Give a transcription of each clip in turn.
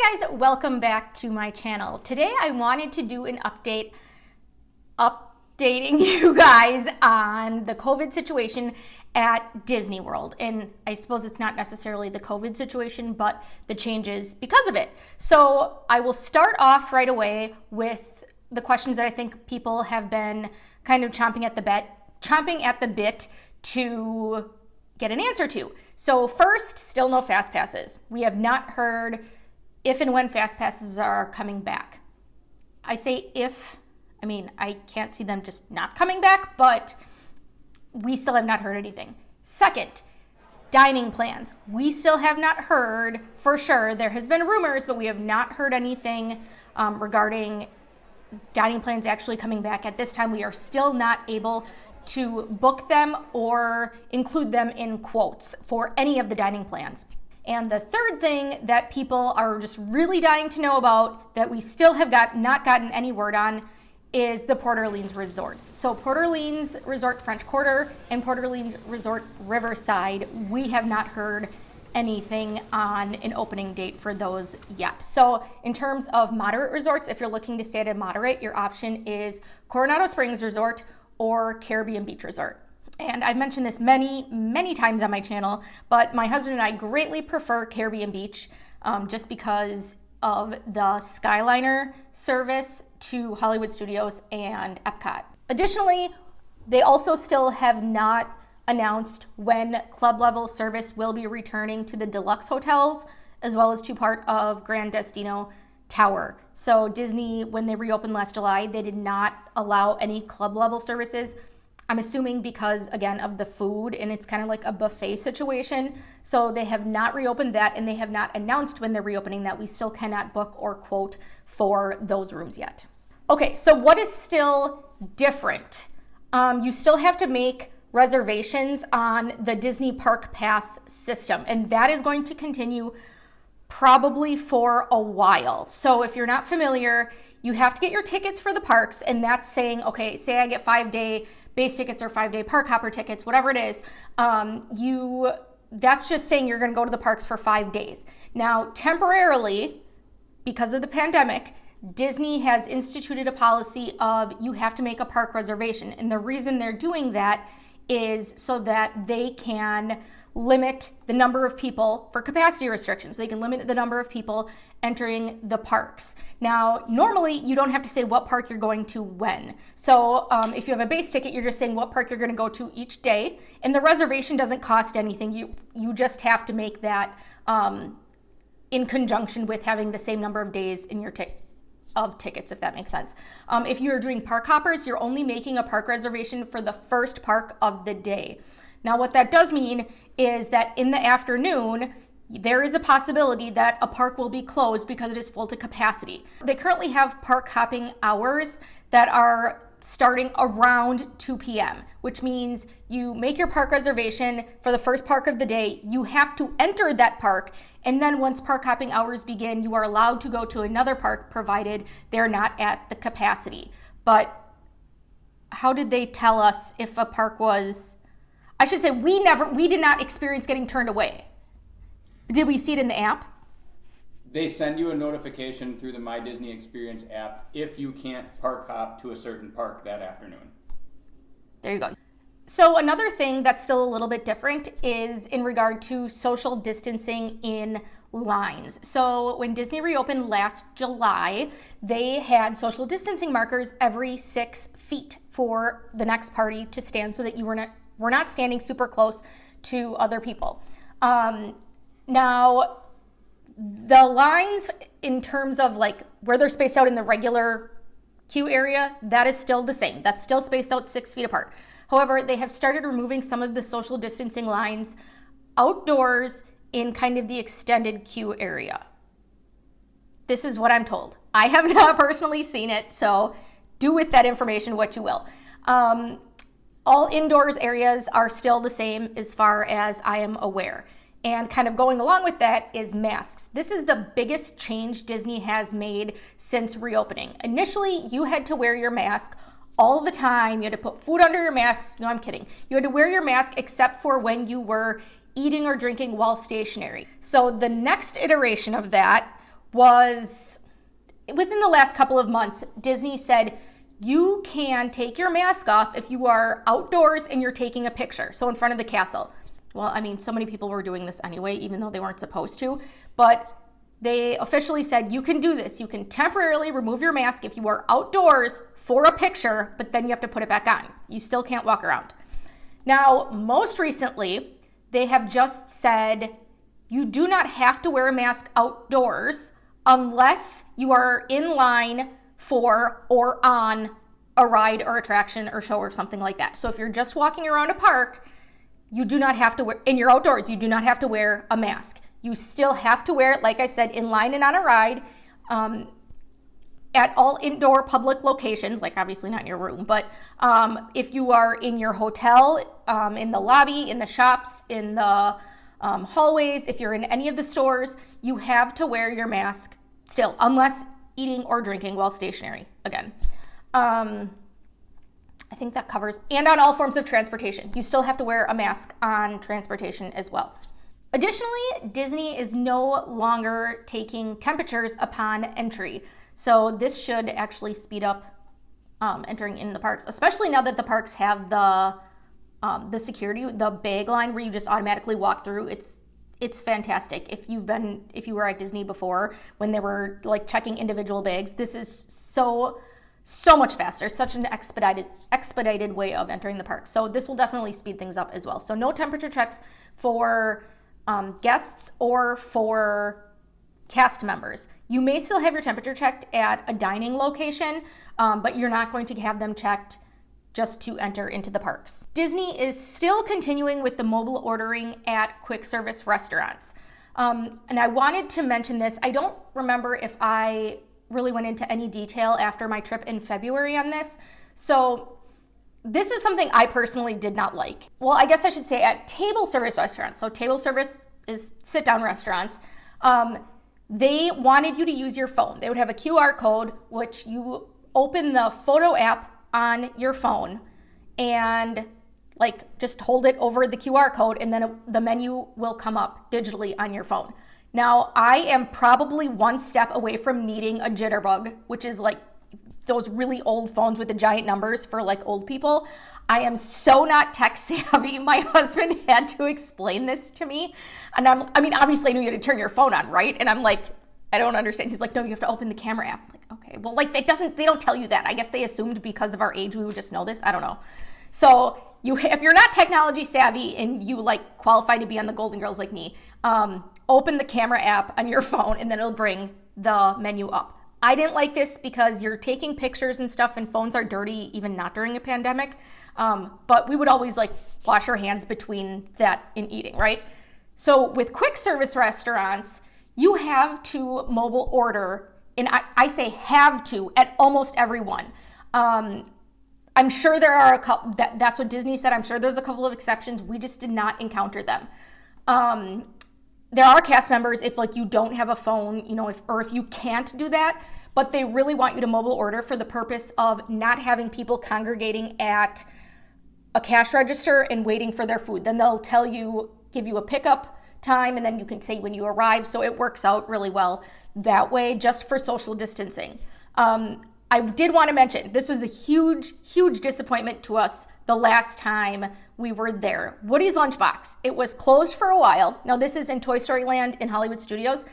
Hi guys, welcome back to my channel. Today I wanted to do an updating you guys on the COVID situation at Disney World. And I suppose it's not necessarily the COVID situation, but the changes because of it. So I will start off right away with the questions that I think people have been kind of chomping at the bit to get an answer to. So first, still no Fastpasses. We have not heard if and when Fastpasses are coming back. I say if, I can't see them just not coming back, but we still have not heard anything. Second, dining plans. We still have not heard for sure. There has been rumors, but we have not heard anything regarding dining plans actually coming back. At this time, we are still not able to book them or include them in quotes for any of the dining plans. And the third thing that people are just really dying to know about that we still have not gotten any word on is the Port Orleans resorts. So Port Orleans Resort French Quarter and Port Orleans Resort Riverside, we have not heard anything on an opening date for those yet. So in terms of moderate resorts, if you're looking to stay at a moderate, your option is Coronado Springs Resort or Caribbean Beach Resort. And I've mentioned this many times on my channel, but my husband and I greatly prefer Caribbean Beach just because of the Skyliner service to Hollywood Studios and Epcot. Additionally, they also still have not announced when club level service will be returning to the deluxe hotels, as well as to part of Grand Destino Tower. So Disney, when they reopened last July, they did not allow any club level services. I'm assuming because, again, of the food, and it's kind of like a buffet situation. So they have not reopened that, and they have not announced when they're reopening that. We still cannot book or quote for those rooms yet. Okay, so what is still different? You still have to make reservations on the Disney Park Pass system, and that is going to continue probably for a while. So if you're not familiar, you have to get your tickets for the parks, and that's saying, okay, say I get 5-day base tickets or 5-day park hopper tickets, whatever it is, that's just saying you're gonna go to the parks for 5 days. Now, temporarily, because of the pandemic, Disney has instituted a policy of you have to make a park reservation. And the reason they're doing that is so that they can limit the number of people for capacity restrictions. They can limit the number of people entering the parks. Now, normally you don't have to say what park you're going to when. So if you have a base ticket, you're just saying what park you're going to go to each day. And the reservation doesn't cost anything. You just have to make that in conjunction with having the same number of days in your tickets, if that makes sense. If you're doing park hoppers, you're only making a park reservation for the first park of the day. Now, what that does mean is that in the afternoon, there is a possibility that a park will be closed because it is full to capacity. They currently have park hopping hours that are starting around 2 p.m., which means you make your park reservation for the first park of the day, you have to enter that park, and then once park hopping hours begin, you are allowed to go to another park provided they're not at the capacity. But how did they tell us if a park was... I should say we did not experience getting turned away. Did we see it in the app? They send you a notification through the My Disney Experience app if you can't park hop to a certain park that afternoon. There you go. So another thing that's still a little bit different is in regard to social distancing in lines. So when Disney reopened last July, they had social distancing markers every 6 feet for the next party to stand so that you were not standing super close to other people. Now, the lines in terms of like where they're spaced out in the regular queue area, that is still the same. That's still spaced out 6 feet apart. However, they have started removing some of the social distancing lines outdoors in kind of the extended queue area. This is what I'm told. I have not personally seen it, so do with that information what you will. All indoors areas are still the same as far as I am aware. And kind of going along with that is masks. This is the biggest change Disney has made since reopening. Initially, you had to wear your mask all the time. You had to put food under your mask. No, I'm kidding. You had to wear your mask except for when you were eating or drinking while stationary. So the next iteration of that was within the last couple of months, Disney said you can take your mask off if you are outdoors and you're taking a picture. So in front of the castle. Well, I mean, so many people were doing this anyway, even though they weren't supposed to. But they officially said you can do this. You can temporarily remove your mask if you are outdoors for a picture, but then you have to put it back on. You still can't walk around. Now, most recently, they have just said you do not have to wear a mask outdoors unless you are in line for or on a ride or attraction or show or something like that. So if you're just walking around a park, you do not have to wear, and you're outdoors, you do not have to wear a mask. You still have to wear it, like I said, in line and on a ride, at all indoor public locations, like obviously not in your room, but if you are in your hotel, in the lobby, in the shops, in the hallways, if you're in any of the stores, you have to wear your mask still, unless eating or drinking while stationary, again. I think that covers, and on all forms of transportation. You still have to wear a mask on transportation as well. Additionally, Disney is no longer taking temperatures upon entry. So this should actually speed up entering in the parks, especially now that the parks have the security, the bag line where you just automatically walk through. It's fantastic. If you were at Disney before when they were like checking individual bags, this is so much faster. It's such an expedited way of entering the park. So this will definitely speed things up as well. So no temperature checks for guests or for cast members. You may still have your temperature checked at a dining location, but you're not going to have them checked just to enter into the parks. Disney is still continuing with the mobile ordering at quick service restaurants. And I wanted to mention this. I don't remember if I really went into any detail after my trip in February on this. So this is something I personally did not like. Well, I guess I should say at table service restaurants. So table service is sit-down restaurants. They wanted you to use your phone. They would have a QR code, which you open the photo app on your phone and like just hold it over the QR code, and then the menu will come up digitally on your phone. Now, I am probably one step away from needing a jitterbug, which is like those really old phones with the giant numbers for like old people. I am so not tech savvy. My husband had to explain this to me. And obviously I knew you had to turn your phone on, right? And I'm like, I don't understand. He's like, no, you have to open the camera app. I'm like, okay, well, like they don't tell you that. I guess they assumed because of our age, we would just know this. I don't know. So if you're not technology savvy and you like qualify to be on the Golden Girls like me, open the camera app on your phone and then it'll bring the menu up. I didn't like this because you're taking pictures and stuff and phones are dirty, even not during a pandemic. But we would always like wash our hands between that and eating, right? So with quick service restaurants, you have to mobile order, and I say have to at almost every one. I'm sure there are a couple, that's what Disney said. I'm sure there's a couple of exceptions. We just did not encounter them. There are cast members if like you don't have a phone, if you can't do that, but they really want you to mobile order for the purpose of not having people congregating at a cash register and waiting for their food. Then they'll give you a pickup time, and then you can say when you arrive. So it works out really well that way, just for social distancing. I did want to mention, this was a huge disappointment to us the last time we were there. Woody's Lunchbox. It was closed for a while. Now this is in Toy Story Land in Hollywood Studios.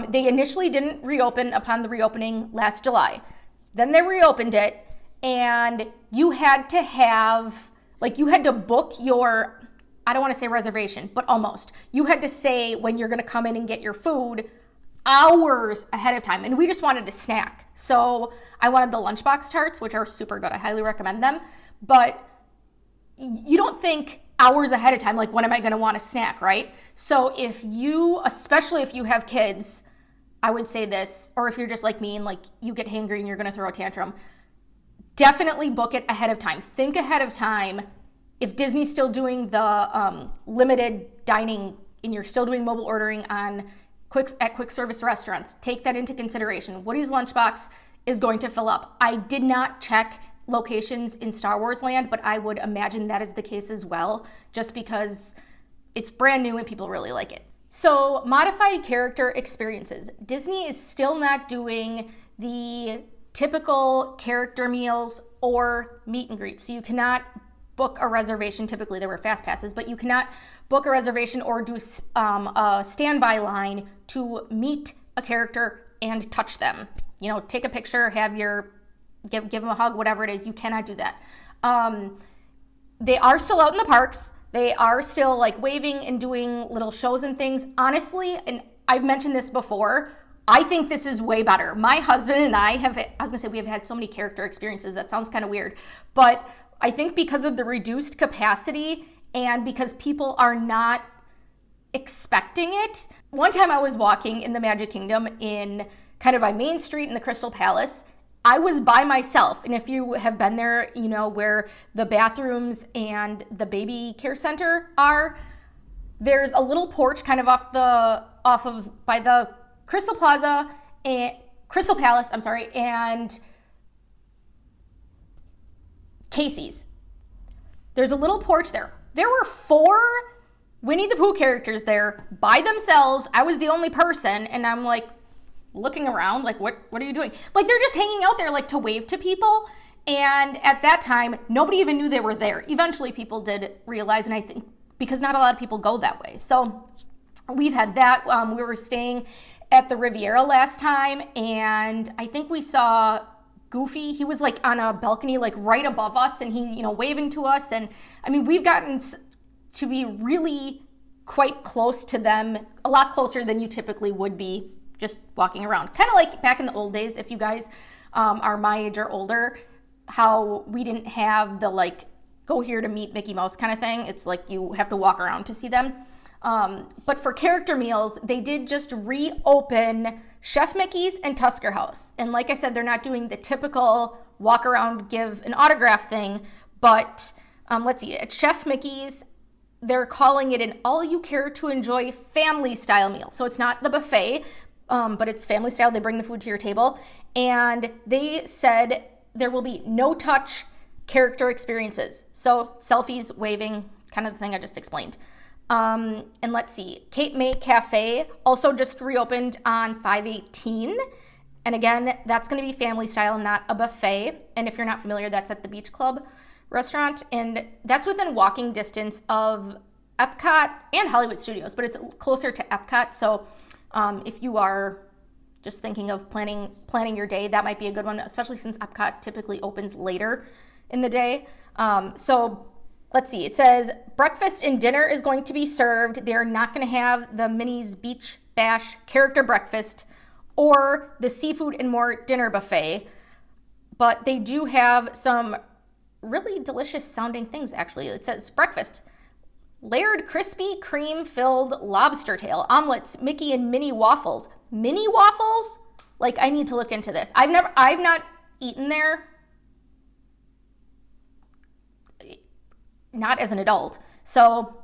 They initially didn't reopen upon the reopening last July. Then they reopened it, and you had to book your, I don't want to say reservation, but almost. You had to say when you're going to come in and get your food hours ahead of time. And we just wanted a snack. So I wanted the Lunchbox tarts, which are super good. I highly recommend them. But you don't think hours ahead of time, like when am I going to want a snack, right? So especially if you have kids, I would say this, or if you're just like me and like you get hangry and you're going to throw a tantrum, definitely book it ahead of time. Think ahead of time. If Disney's still doing the limited dining and you're still doing mobile ordering at quick service restaurants, take that into consideration. Woody's Lunchbox is going to fill up. I did not check locations in Star Wars Land, but I would imagine that is the case as well, just because it's brand new and people really like it. So modified character experiences. Disney is still not doing the typical character meals or meet and greets. So you cannot book a reservation. Typically there were fast passes, but you cannot book a reservation or do a standby line to meet a character and touch them. You know, take a picture, give them a hug, whatever it is. You cannot do that. They are still out in the parks. They are still like waving and doing little shows and things. Honestly, and I've mentioned this before, I think this is way better. My husband and I we have had so many character experiences. That sounds kind of weird, but I think because of the reduced capacity and because people are not expecting it. One time I was walking in the Magic Kingdom in kind of by Main Street in the Crystal Palace. I was by myself, and if you have been there, you know where the bathrooms and the baby care center are. There's a little porch kind of by the Crystal Palace, and Casey's. There's a little porch there. There were 4 Winnie the Pooh characters there by themselves. I was the only person, and I'm like, looking around like, what are you doing? Like, they're just hanging out there like to wave to people. And at that time, nobody even knew they were there. Eventually people did realize, and I think because not a lot of people go that way. So we've had that. We were staying at the Riviera last time, and I think we saw Goofy. He was like on a balcony like right above us, and he, waving to us. And I mean, we've gotten to be really quite close to them, a lot closer than you typically would be just walking around. Kind of like back in the old days, if you guys are my age or older, how we didn't have the like, go here to meet Mickey Mouse kind of thing. It's like you have to walk around to see them. But for character meals, they did just reopen Chef Mickey's and Tusker House. And like I said, they're not doing the typical walk around, give an autograph thing. But let's see, at Chef Mickey's, they're calling it an all-you-care-to-enjoy family-style meal. So it's not the buffet, but it's family style. They bring the food to your table. And they said there will be no-touch character experiences. So selfies, waving, kind of the thing I just explained. And let's see, Cape May Cafe also just reopened on 5/18. And again, that's going to be family style, not a buffet. And if you're not familiar, that's at the Beach Club restaurant. And that's within walking distance of Epcot and Hollywood Studios, but it's closer to Epcot. So if you are just thinking of planning your day, that might be a good one, especially since Epcot typically opens later in the day. So let's see, it says breakfast and dinner is going to be served. They're not going to have the Minnie's Beach Bash character breakfast or the seafood and more dinner buffet, but they do have some really delicious sounding things actually. It says breakfast, layered crispy cream-filled lobster tail, omelets, Mickey and Minnie waffles. Minnie waffles? Like, I need to look into this. I've not eaten there, not as an adult, so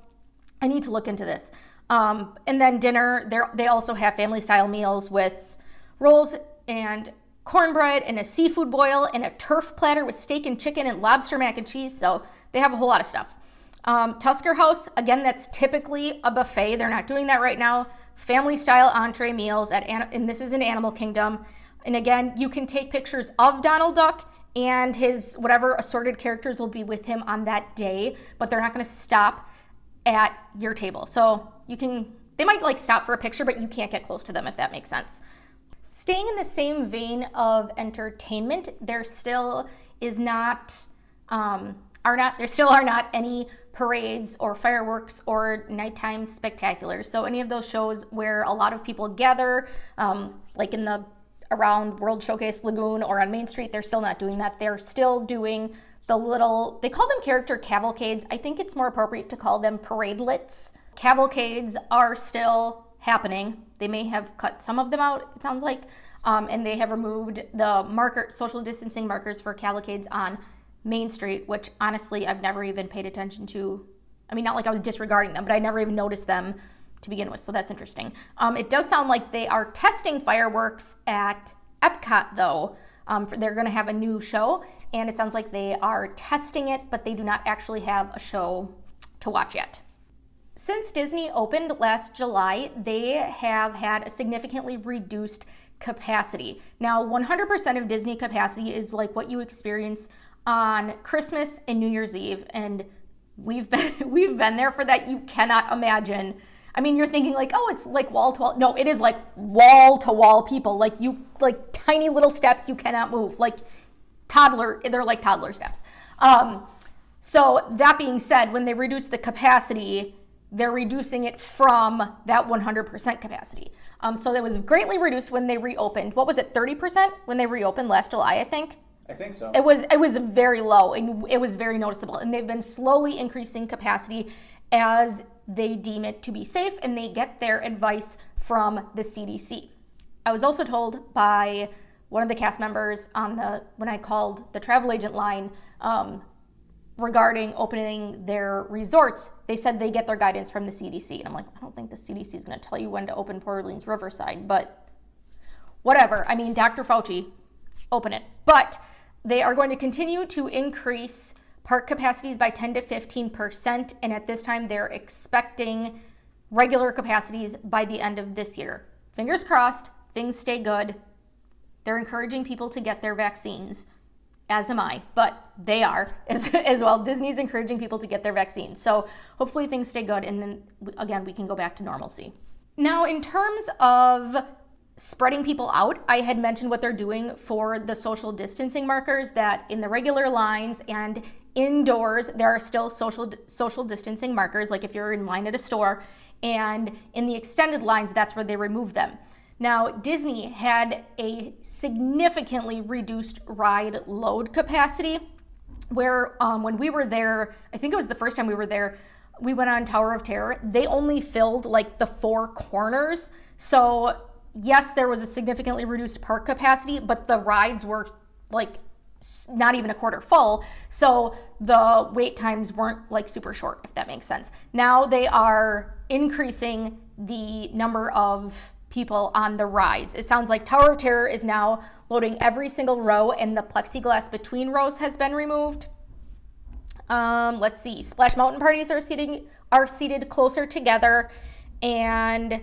I need to look into this. And then dinner, they also have family-style meals with rolls and cornbread and a seafood boil and a turf platter with steak and chicken and lobster mac and cheese, so they have a whole lot of stuff. Tusker House, again, that's typically a buffet. They're not doing that right now. Family-style entree meals, and this is in Animal Kingdom. And again, you can take pictures of Donald Duck and his whatever assorted characters will be with him on that day, but they're not going to stop at your table. So they might like stop for a picture, but you can't get close to them, if that makes sense. Staying in the same vein of entertainment, there still are not any parades or fireworks or nighttime spectaculars. So any of those shows where a lot of people gather, like around World Showcase Lagoon or on Main Street, they're still not doing that. They're still doing they call them character cavalcades. I think it's more appropriate to call them paradelets. Cavalcades are still happening. They may have cut some of them out, it sounds like, and they have removed the social distancing markers for cavalcades on Main Street, which honestly I've never even paid attention to. I mean, not like I was disregarding them, but I never even noticed them to begin with, so that's interesting. It does sound like they are testing fireworks at Epcot, though. They're going to have a new show, and it sounds like they are testing it, but they do not actually have a show to watch yet. Since Disney opened last July, they have had a significantly reduced capacity. Now, 100% of Disney capacity is like what you experience on Christmas and New Year's Eve, and we've been there for that. You cannot imagine. I mean, you're thinking like, oh, it's like wall to wall. No, it is like wall to wall people. Like tiny little steps you cannot move. Like they're like toddler steps. So that being said, when they reduce the capacity, they're reducing it from that 100% capacity. So that was greatly reduced when they reopened. What was it, 30% when they reopened last July, I think? I think so. It was very low, and it was very noticeable. And they've been slowly increasing capacity as they deem it to be safe, and they get their advice from the CDC. I was also told by one of the cast members when I called the travel agent line regarding opening their resorts, they said they get their guidance from the CDC. And I'm like, I don't think the CDC is going to tell you when to open Port Orleans Riverside, but whatever. I mean, Dr. Fauci, open it. But they are going to continue to increase park capacities by 10 to 15%. And at this time, they're expecting regular capacities by the end of this year. Fingers crossed, things stay good. They're encouraging people to get their vaccines, as am I, but they are as well. Disney's encouraging people to get their vaccines. So hopefully things stay good, and then again, we can go back to normalcy. Now, in terms of spreading people out, I had mentioned what they're doing for the social distancing markers, that in the regular lines and indoors, there are still social distancing markers, like if you're in line at a store, and in the extended lines, that's where they remove them. Now, Disney had a significantly reduced ride load capacity where when we were there, I think it was the first time we were there, we went on Tower of Terror. They only filled like the four corners. So yes, there was a significantly reduced park capacity, but the rides were like not even a quarter full. So the wait times weren't like super short, if that makes sense. Now they are increasing the number of people on the rides. It sounds like Tower of Terror is now loading every single row, and the plexiglass between rows has been removed. Let's see. Splash Mountain parties are seated closer together, and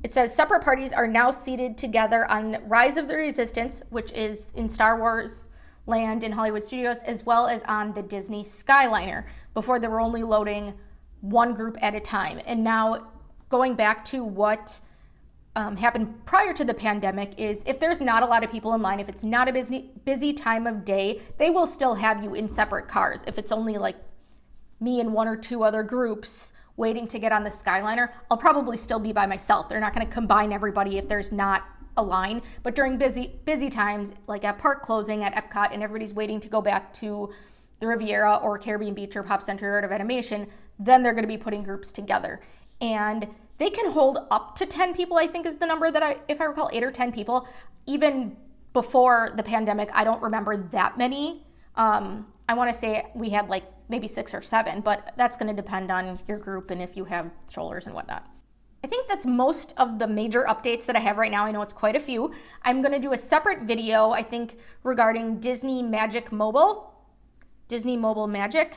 it says separate parties are now seated together on Rise of the Resistance, which is in Star Wars Land in Hollywood Studios, as well as on the Disney Skyliner. Before, they were only loading one group at a time. And now, going back to what happened prior to the pandemic, is if there's not a lot of people in line, if it's not a busy time of day, they will still have you in separate cars. If it's only like me and one or two other groups waiting to get on the Skyliner, I'll probably still be by myself. They're not going to combine everybody if there's not a line. But during busy times, like at park closing at Epcot, and everybody's waiting to go back to the Riviera or Caribbean Beach or Pop Century Art of Animation, then they're going to be putting groups together. And they can hold up to 10 people, I think is the number that if I recall, 8 or 10 people. Even before the pandemic, I don't remember that many. I want to say we had like maybe 6 or 7, but that's going to depend on your group and if you have strollers and whatnot. I think that's most of the major updates that I have right now. I know it's quite a few. I'm going to do a separate video, I think, regarding Disney Magic Mobile. Disney Mobile Magic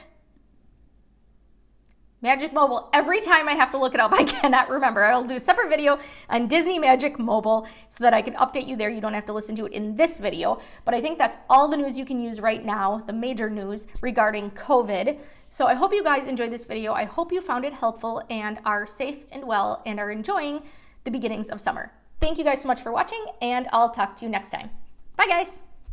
Mobile. Every time I have to look it up, I cannot remember. I'll do a separate video on Disney Magic Mobile so that I can update you there. You don't have to listen to it in this video. But I think that's all the news you can use right now, the major news regarding COVID. So I hope you guys enjoyed this video. I hope you found it helpful and are safe and well and are enjoying the beginnings of summer. Thank you guys so much for watching, and I'll talk to you next time. Bye, guys.